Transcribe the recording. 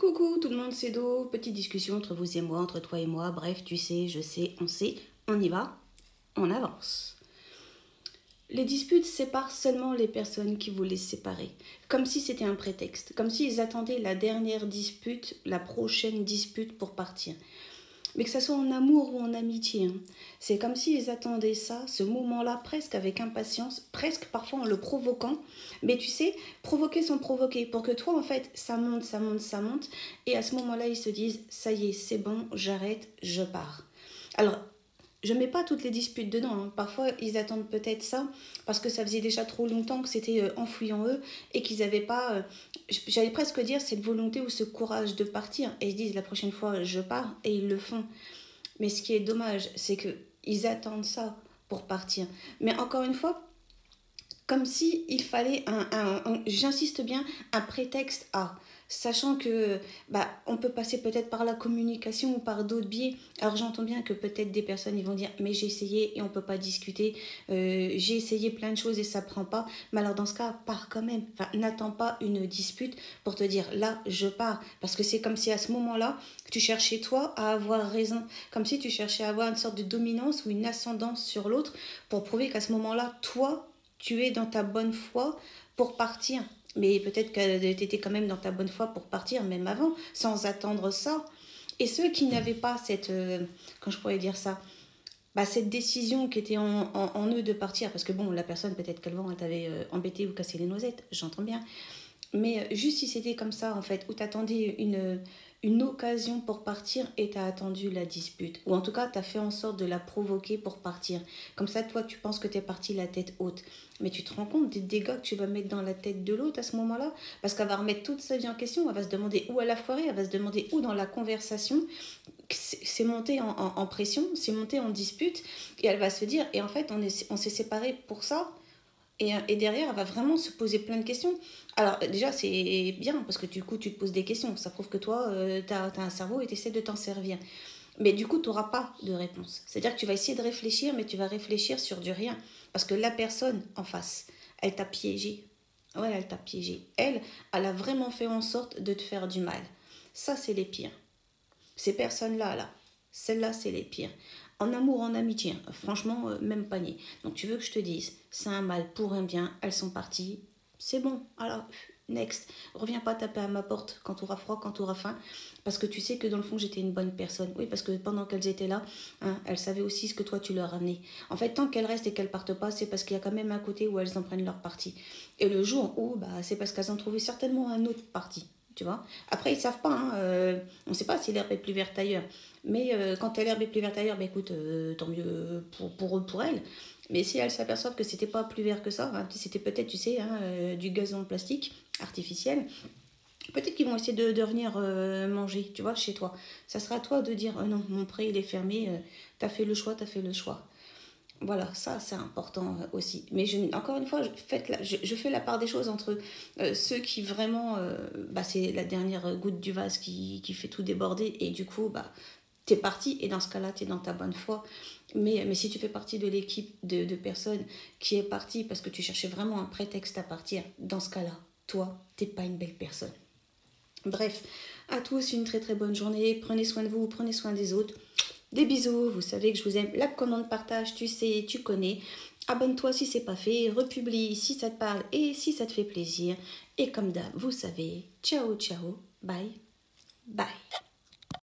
Coucou tout le monde, c'est Do. Petite discussion entre vous et moi, entre toi et moi. Bref, tu sais, je sais, on sait, on y va, on avance. Les disputes séparent seulement les personnes qui voulaient se séparer. Comme si c'était un prétexte. Comme s'ils attendaient la dernière dispute, la prochaine dispute pour partir. Mais que ça soit en amour ou en amitié. C'est comme s'ils attendaient ça, ce moment-là, presque avec impatience, presque parfois en le provoquant. Mais tu sais, provoquer sans provoquer, pour que toi, en fait, ça monte, ça monte, ça monte. Et à ce moment-là, ils se disent, ça y est, c'est bon, j'arrête, je pars. Alors, je ne mets pas toutes les disputes dedans. Parfois, ils attendent peut-être ça parce que ça faisait déjà trop longtemps que c'était enfoui en eux et qu'ils n'avaient pas, j'allais presque dire, cette volonté ou ce courage de partir. Et ils se disent, la prochaine fois, je pars, et ils le font. Mais ce qui est dommage, c'est qu'ils attendent ça pour partir. Mais encore une fois, comme si il fallait j'insiste bien, un prétexte à, sachant que on peut passer peut-être par la communication ou par d'autres biais. Alors j'entends bien que peut-être des personnes ils vont dire mais j'ai essayé et on peut pas discuter, j'ai essayé plein de choses et ça prend pas. Mais alors dans ce cas, pars quand même. Enfin, n'attends pas une dispute pour te dire là je pars, parce que c'est comme si à ce moment-là tu cherchais toi à avoir raison, comme si tu cherchais à avoir une sorte de dominance ou une ascendance sur l'autre pour prouver qu'à ce moment-là toi tu es dans ta bonne foi pour partir. Mais peut-être que tu étais quand même dans ta bonne foi pour partir, même avant, sans attendre ça. Et ceux qui n'avaient pas cette, quand je pourrais dire ça, cette décision qui était en eux de partir, parce que bon, la personne, peut-être qu'avant, elle t'avait embêté ou cassé les noisettes, j'entends bien. Mais juste si c'était comme ça, en fait, où t'attendais une occasion pour partir et t'as attendu la dispute. Ou en tout cas, t'as fait en sorte de la provoquer pour partir. Comme ça, toi, tu penses que t'es parti la tête haute. Mais tu te rends compte des dégâts que tu vas mettre dans la tête de l'autre à ce moment-là? Parce qu'elle va remettre toute sa vie en question. Elle va se demander où elle a foiré. Elle va se demander où dans la conversation. C'est monté en pression, c'est monté en dispute. Et elle va se dire, et en fait, on s'est séparés pour ça. Et derrière, elle va vraiment se poser plein de questions. Alors déjà, c'est bien, parce que du coup, tu te poses des questions. Ça prouve que toi, tu as un cerveau et tu essaies de t'en servir. Mais du coup, tu n'auras pas de réponse. C'est-à-dire que tu vas essayer de réfléchir, mais tu vas réfléchir sur du rien. Parce que la personne en face, elle t'a piégé. Ouais, elle t'a piégé. Elle a vraiment fait en sorte de te faire du mal. Ça, c'est les pires. Ces personnes-là, celles-là, c'est les pires. En amour, en amitié, franchement, même panier. Donc tu veux que je te dise, c'est un mal pour un bien, elles sont parties, c'est bon, alors, next. Reviens pas taper à ma porte quand tu auras froid, quand tu auras faim, parce que tu sais que dans le fond, j'étais une bonne personne. Oui, parce que pendant qu'elles étaient là, elles savaient aussi ce que toi, tu leur amenais. En fait, tant qu'elles restent et qu'elles partent pas, c'est parce qu'il y a quand même un côté où elles en prennent leur parti. Et le jour où, c'est parce qu'elles ont trouvé certainement un autre parti. Tu vois. Après, ils ne savent pas. On ne sait pas si l'herbe est plus verte ailleurs. Mais quand l'herbe est plus verte ailleurs, écoute, tant mieux pour eux, pour elles. Mais si elles s'aperçoivent que c'était pas plus vert que ça, c'était peut-être, tu sais, du gazon plastique artificiel, peut-être qu'ils vont essayer de revenir manger, tu vois, chez toi. Ça sera à toi de dire, non, mon pré, il est fermé, t'as fait le choix, t'as fait le choix. Voilà, ça c'est important aussi. Mais encore une fois, je fais la part des choses entre ceux qui vraiment, c'est la dernière goutte du vase qui fait tout déborder et du coup, t'es parti et dans ce cas-là, t'es dans ta bonne foi. Mais si tu fais partie de l'équipe de personnes qui est partie parce que tu cherchais vraiment un prétexte à partir, dans ce cas-là, toi, t'es pas une belle personne. Bref, à tous une très très bonne journée. Prenez soin de vous, prenez soin des autres. Des bisous, vous savez que je vous aime. La commande partage, tu sais, tu connais. Abonne-toi si c'est pas fait, republie si ça te parle et si ça te fait plaisir. Et comme d'hab, vous savez, ciao ciao, bye.